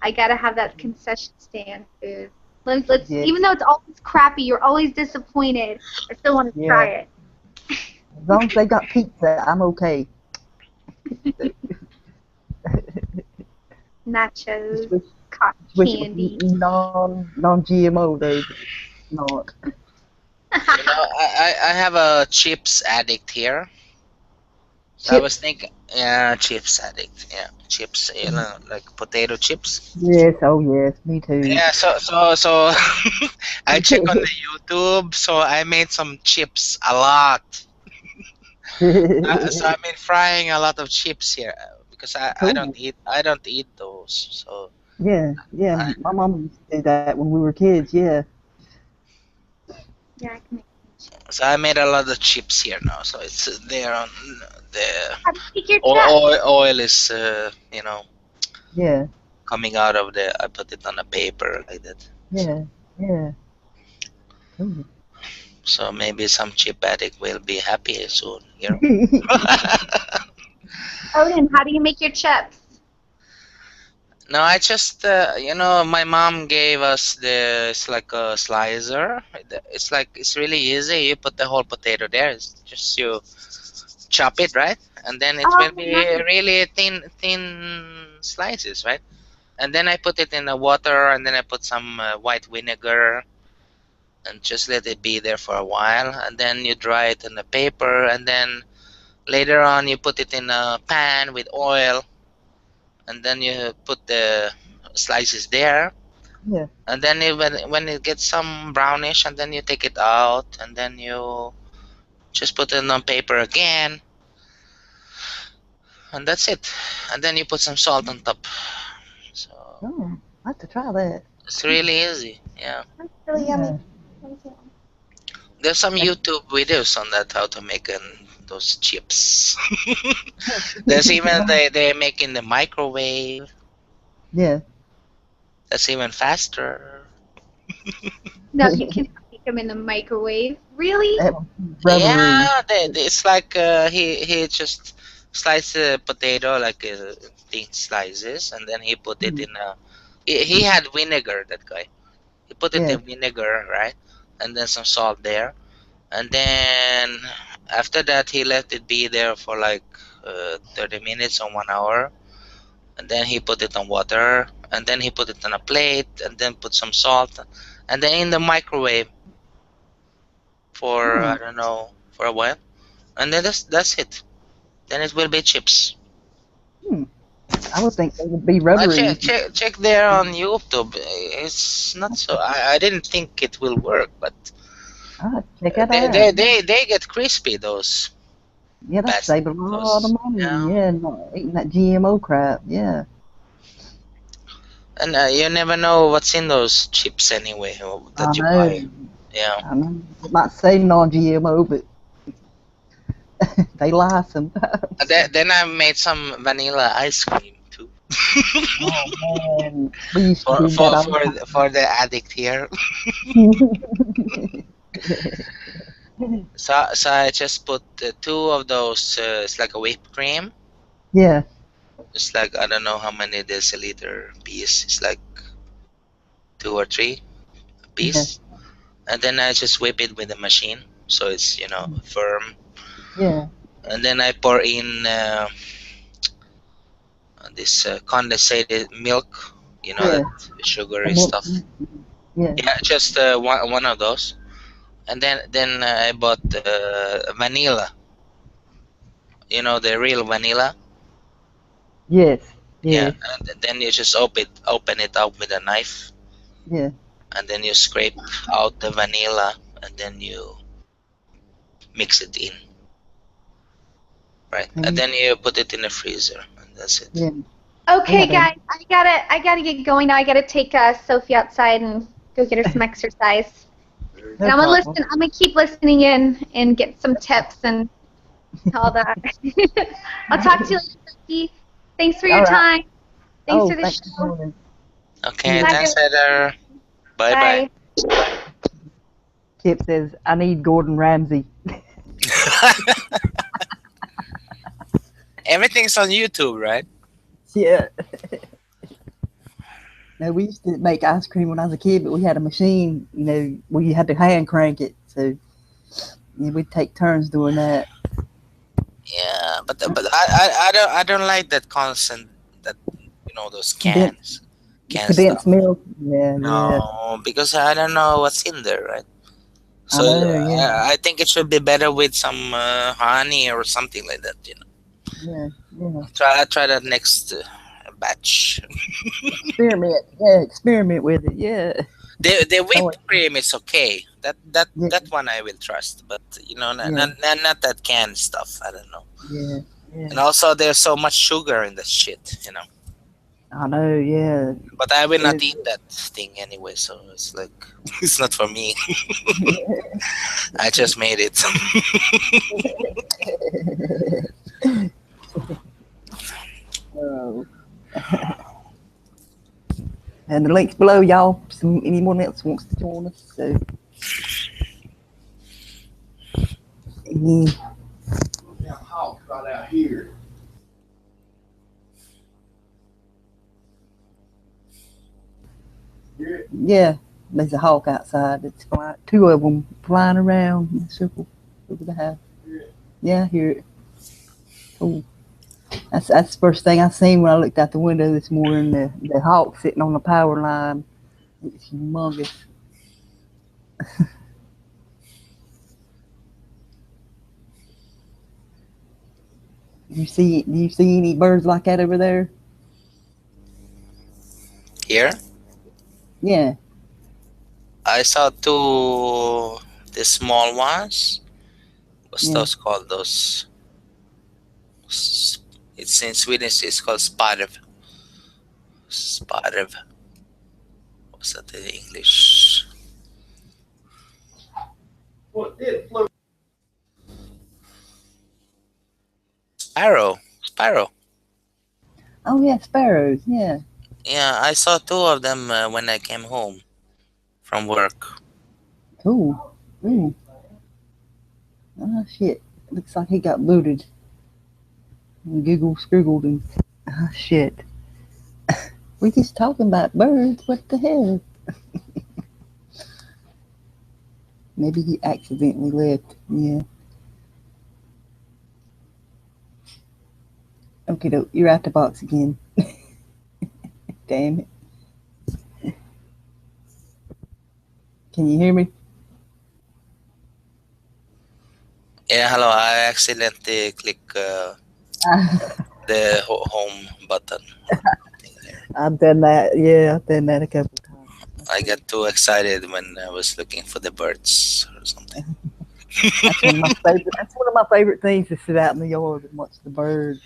I gotta have that concession stand food. Let's Yeah. even though it's always crappy, you're always disappointed. I still want to try it. As long as they got pizza, I'm okay. Nachos, Wish cotton it candy. was non-GMO though. Not. You know, I have a chips addict here. So I was thinking, yeah, chips addict. Yeah, chips. You know, like potato chips. Yes, oh yes, me too. Yeah. So I check on the YouTube. So I made some chips a lot. So I've been frying a lot of chips here because I Cool. don't eat those. So Yeah, my mom used to do that when we were kids. Yeah. Yeah, I can make so I made a lot of chips here now. So it's there on the How do you make your chips? oil is Yeah. coming out of the. I put it on a paper like that. Yeah. Cool. So maybe some chip addict will be happy soon. Odin, how do you make your chips? No, I just my mom gave us it's like a slicer. It's really easy. You put the whole potato there. It's just you chop it, right? And then it will be really thin slices, right? And then I put it in the water, and then I put some white vinegar, and just let it be there for a while. And then you dry it in the paper, and then later on you put it in a pan with oil, and then you put the slices there. Yeah. And then when it gets some brownish, and then you take it out, and then you just put it on paper again, and that's it. And then you put some salt on top. So Oh, I have to try that. it's really easy. Yeah. That's really yummy. There's some YouTube videos on that how to make those chips. There's even they make in the microwave. Yeah. That's even faster. No, you can make them in the microwave. Really? Rubbery. Yeah, it's like he just sliced the potato like thin slices, and then he put it in a. He had vinegar. That guy. He put it in vinegar, right, and then some salt there, and then after that he let it be there for like 30 minutes or 1 hour, and then he put it on water, and then he put it on a plate, and then put some salt, and then in the microwave for I don't know, for a while, and then that's it. Then it will be chips. I would think they would be rubbery. Check there on YouTube. It's not so. I didn't think it will work, but Check it out. they get crispy, those. Yeah, that saved a lot of money. Yeah, not eating that GMO crap. Yeah. And you never know what's in those chips anyway that you buy. Yeah. I know. It might say non-GMO, but they lie sometimes. Then I made some vanilla ice cream too. Oh man, we used to for do that for all for the for the addict here. time. So I just put two of those. It's like a whipped cream. Yeah, It's like I don't know how many deciliter piece. It's like two or three a yeah, piece, and then I just whip it with the machine, so it's firm. yeah, And then I pour in this condensated milk. yeah. That The sugary milk. stuff. Yeah, Yeah, just one of those. And then I bought vanilla. The real vanilla. yes, Yeah, yes, and then you just open it up with a knife, yeah. and then you scrape out the vanilla, and then you mix it in, right? And And then you put it in the freezer, and that's it. yeah, we Okay, had a guys, I gotta get going now. I gotta take Sophie outside and go get her some exercise. no And I'm gonna problem. listen. I'm gonna keep listening in and get some tips and all that. I'll talk to you later, Sophie. Thanks for All your right. time. Thanks Oh, for the thanks for show. joining. Okay, Yeah. thanks, Fabulous. Heather. Bye bye. Bye. Kip says I need Gordon Ramsay. Everything's on YouTube, right? Yeah. No, we used to make ice cream when I was a kid, but we had a machine. Where you had to hand crank it. So yeah, we'd take turns doing that. Yeah, but I don't like that constant that those Condensed, the can condensed stuff. milk. Yeah, yeah. No, because I don't know what's in there, right? I So know. Yeah, I think it should be better with some honey or something like that. yeah, yeah. Try that next batch. Experiment. Yeah, experiment with it. Yeah. The Oh, whipped cream is okay. That that yeah, that one I will trust, but not, yeah, not, not not that canned stuff. I don't know. yeah, yeah. And also, there's so much sugar in that shit. I know. Yeah. But I will not It, eat that thing anyway, so it's like it's not for me. I just made it. oh. And the links below, y'all. Anyone else wants to join us? So, yeah. Damn hawk right out here. Yeah, there's a hawk outside. It's two of them flying around in a circle over the house. Yeah, I hear it. Oh, that's the first thing I seen when I looked out the window this morning. The hawk sitting on the power line. It's humongous. Do you see any birds like that over there? Here, Yeah, I saw two the small ones. What's yeah. those called? Those. It's in Swedish. It's called sparv. Sparv. What's that in English? Well, it flew. Sparrow. Sparrow. Oh yeah, sparrows. Yeah. Yeah, I saw two of them when I came home from work. Cool. Ooh. Oh shit. Looks like he got booted. And Google scroogled him. Oh shit. We just talking about birds. What the hell? Maybe he accidentally left. Yeah. Okay, doke. You're out the box again. Damn it. Can you hear me? Yeah, hello. I accidentally clicked the home button. I've done that. Yeah, I've done that a couple times. I got too excited when I was looking for the birds or something. That's one of my favorite. That's one of my favorite things to sit out in the yard and watch the birds.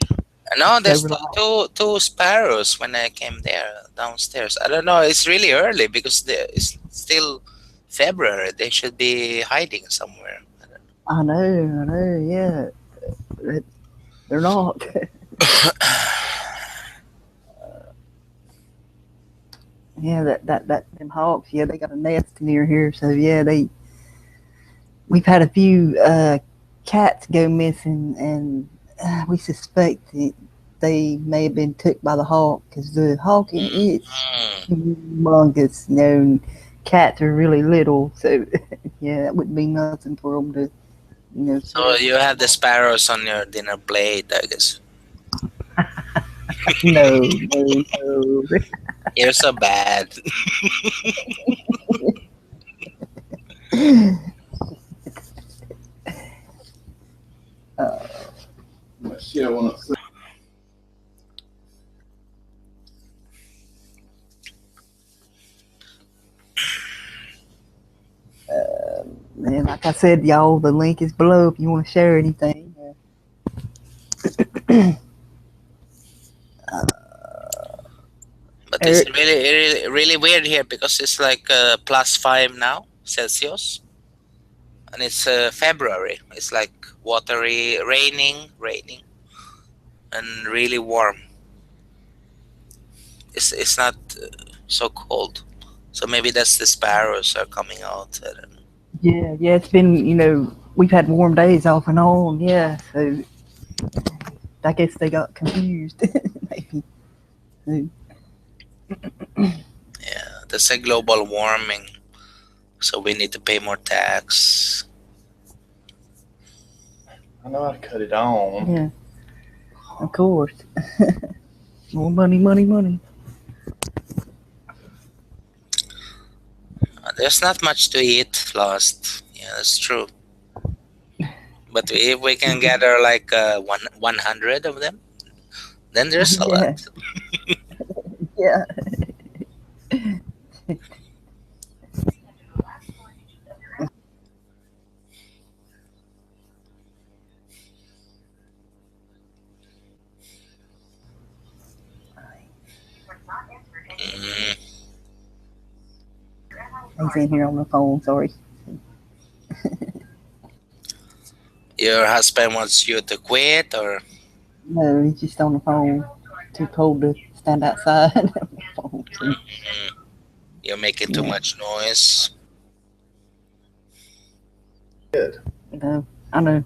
No, there's So two sparrows when I came there downstairs. I don't know. It's really early because it's still February. They should be hiding somewhere. I know. Yeah, they're not. Yeah, that them hawks. Yeah, they got a nest near here. So yeah, we've had a few cats go missing, and we suspect that they may have been took by the hawk because the hawking is Mm. humongous. You know, and cats are really little, so yeah, that wouldn't be nothing for them to, So you have the sparrows on your dinner plate, I guess. no, no, no. You're so bad. Shit, I want to say. And like I said, y'all, the link is below if you want to share anything. But it's really weird here because it's like +5 now Celsius, and it's February. It's like watery, raining, and really warm. It's not so cold. So maybe that's the sparrows are coming out. I don't know. Yeah, it's been, we've had warm days off and on, yeah, so I guess they got confused, maybe. Yeah, that's a global warming. So we need to pay more tax. I know how to cut it on. Yeah, of course. More money. There's not much to eat, Lost. Yeah, that's true. But if we can gather like 100 of them, then there's a lot. Yeah. Mm. He's in here on the phone, sorry. Your husband wants you to quit, or No, he's just on the phone. Too cold to stand outside. On the phone, so. you're making too much noise? I know.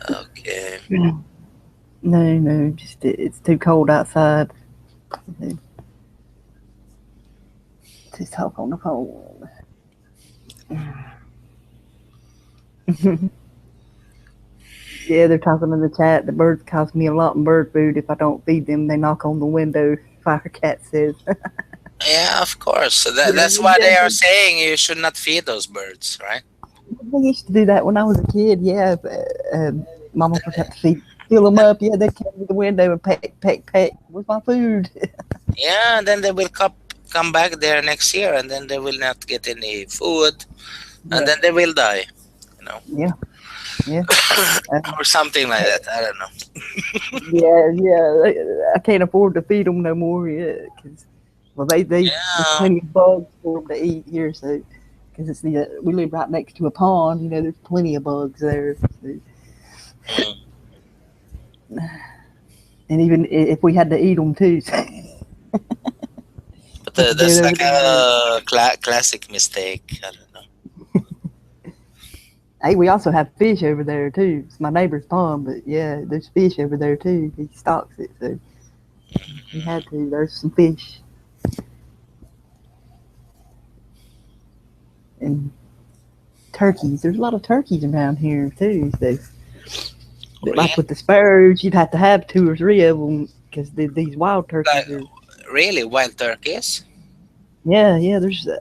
Okay. No, just it's too cold outside. Just talk on the phone. Yeah, they're talking in the chat. The birds cost me a lot in bird food. If I don't feed them, they knock on the window. Fire Cat says. Yeah, of course. So that's why they are saying you should not feed those birds, right? They used to do that when I was a kid. Yeah, Mama would have to fill them up. Yeah, they come to the window and peck. Where's my food? Yeah, and then they will come back there next year, and then they will not get any food, and then they will die. Yeah. Or something like that. I don't know. Yeah. I can't afford to feed them no more. Yeah, because there's plenty of bugs for them to eat here. So, because it's we live right next to a pond. There's plenty of bugs there. So. And even if we had to eat them too. But that's like a classic mistake. I don't know. Hey, we also have fish over there too. It's my neighbor's pond, but yeah, there's fish over there too. He stocks it, so we had to. There's some fish. And turkeys. There's a lot of turkeys around here too. So, like with the sparrows, you'd have to have 2 or 3 of them because these wild turkeys are. Really, wild turkeys? Yeah.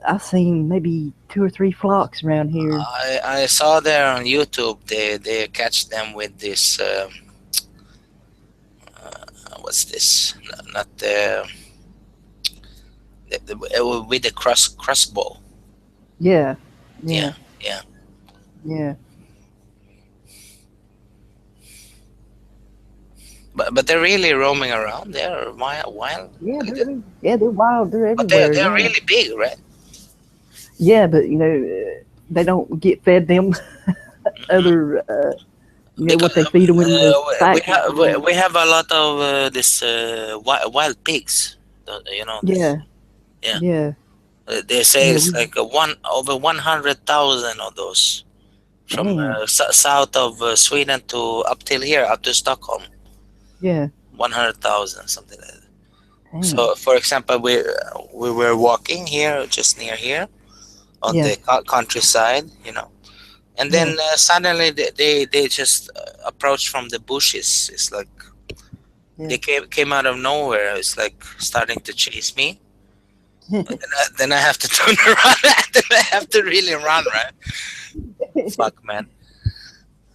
I've seen maybe 2 or 3 flocks around here. I saw there on YouTube. They catch them with this. What's this? Not with the crossbow. Yeah. But they're really roaming around. They're wild. Yeah, they're wild. They're everywhere. But they're really big, right? Yeah, but they don't get fed them other. What they feed them in the we have a lot of this wild pigs. Yeah. Yeah. Yeah. They say Yeah. it's like over 100,000 of those from Damn. south of Sweden to up till here, up to Stockholm. Yeah. 100,000, something like that. Damn. So, for example, we were walking here, just near here, on Yeah. the countryside, and then suddenly they just approached from the bushes. It's like Yeah. they came out of nowhere. It's like starting to chase me. Then I have to turn around. Then I have to really run, right? Fuck, man.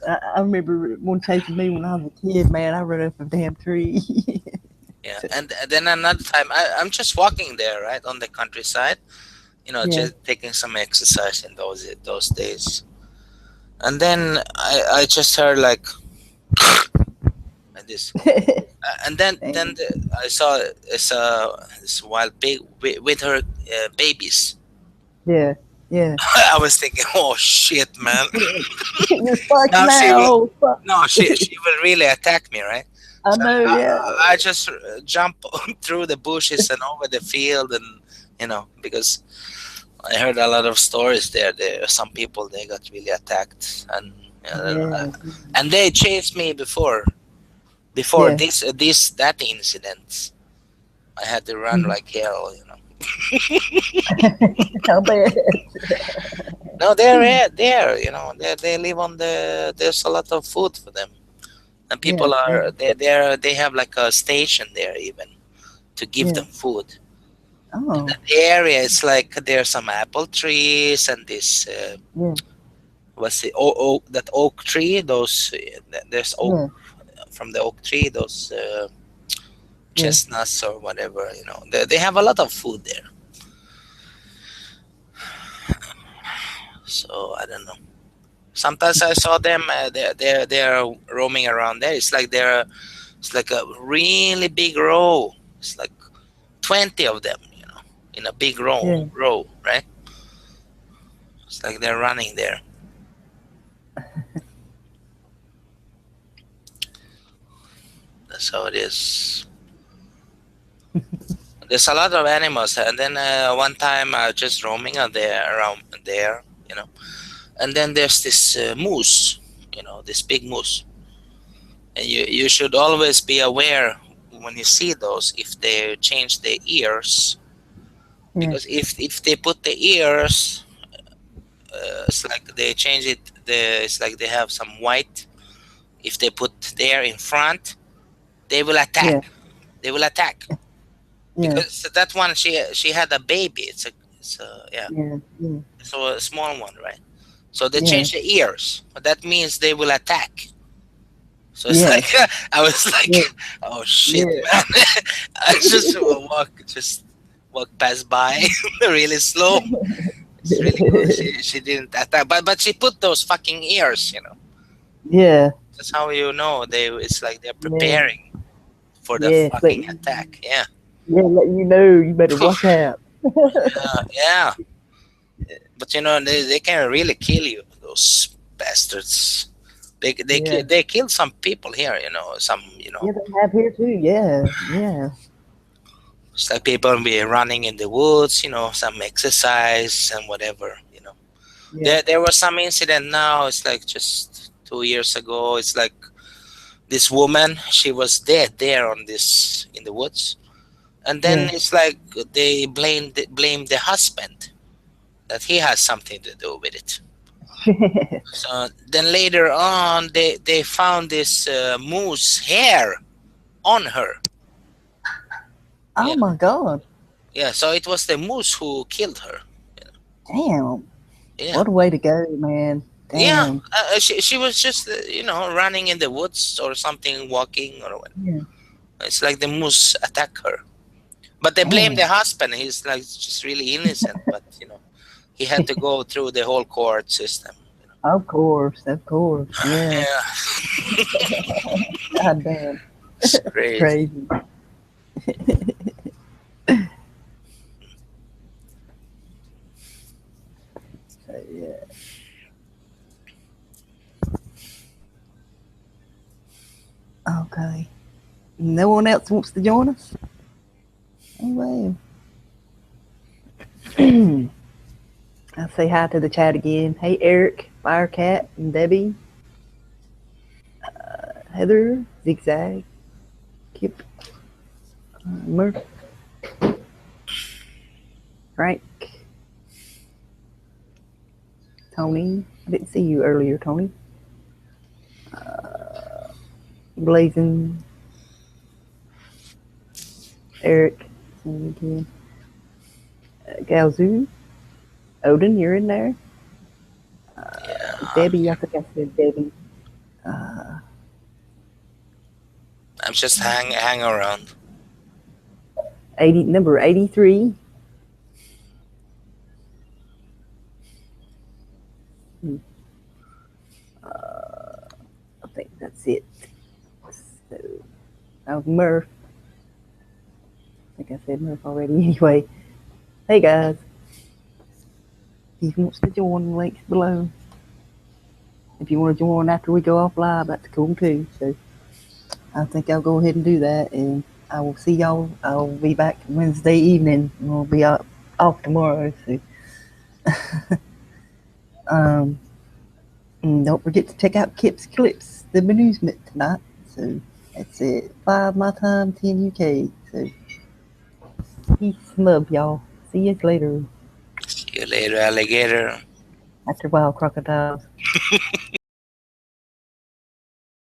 I remember one chasing me when I was a kid, man. I ran up a damn tree. Yeah, and then another time, I'm just walking there, right, on the countryside, Yeah. just taking some exercise in those days, and then I just heard like this, and then I saw this wild pig with her babies. Yeah. Yeah. I was thinking, oh shit, man. You're fucked Now she will, now. Fuck. no, she will really attack me, right? I So know, yeah. I just jump through the bushes and over the field, and because I heard a lot of stories there. Some people, they got really attacked, and Yeah. and they chased me before Yeah. that incident. I had to run like hell. How bad? No, they're there. They live on there's a lot of food for them, and people Yeah. they have like a station there even to give Yeah. them food. Oh. The area is like there's some apple trees and this Yeah. what's it, that oak tree, those there's oak Yeah. from the oak tree, those chestnuts or whatever. They have a lot of food there, so I don't know. Sometimes I saw them, they're roaming around there. It's like a really big row. It's like 20 of them, in a big row, right? It's like they're running there. That's how it is. There's a lot of animals, and then one time I was just roaming around there, and then there's this moose, this big moose, and you should always be aware when you see those if they change their ears, because if they put the ears, it's like they change it. It's like they have some white. If they put there in front, they will attack. Yeah. They will attack. Yeah. Because that one, she had a baby. It's Yeah. Yeah. so a small one, right? So they Yeah. change the ears. That means they will attack. So it's Yeah. like I was like, Yeah. oh shit, Yeah. man! I just walk past by really slow. It's really good. She didn't attack, but she put those fucking ears. Yeah. That's how it's like they're preparing for the Yeah, fucking attack. Yeah. Yeah, let you know you better watch out. Yeah. But they can really kill you, those bastards. They killed some people here, some Yeah, they have here too. Yeah. Yeah. it's like people be running in the woods, some exercise and whatever, Yeah. There was some incident now, it's like just 2 years ago. It's like this woman, she was dead there in the woods. And then it's like they blame the husband, that he has something to do with it. So then later on, they found this moose hair on her. Oh my God. Yeah, so it was the moose who killed her. Damn. Yeah. What a way to go, man. Damn. Yeah, she was just running in the woods or something, walking or what. Yeah. It's like the moose attacked her. But they blame the husband. He's like just really innocent, but he had to go through the whole court system. Of course. Yeah. Yeah. God damn. It's crazy. Crazy. So, yeah. Okay. No one else wants to join us? Oh, well. I'll say hi to the chat again. Hey, Eric, Firecat, and Debbie, Heather, Zigzag, Kip, Murph, Frank, Tony. I didn't see you earlier, Tony. Blazing, Eric, see you again. Galzoo, Odin, you're in there. Debbie, I think I said Debbie. I'm just hang around. Number 83. I think that's it. So, Murph. I think I said Murph already. Anyway, hey guys. If you want to join, the link's below. If you want to join after we go off live, that's cool too. So, I think I'll go ahead and do that, and I will see y'all. I'll be back Wednesday evening. We'll be off tomorrow. So, and don't forget to check out Kip's Clips, the amusement tonight. So that's it. 5 my time, 10 UK. So peace and love, y'all. See you later. See you later, alligator. After a while, crocodiles.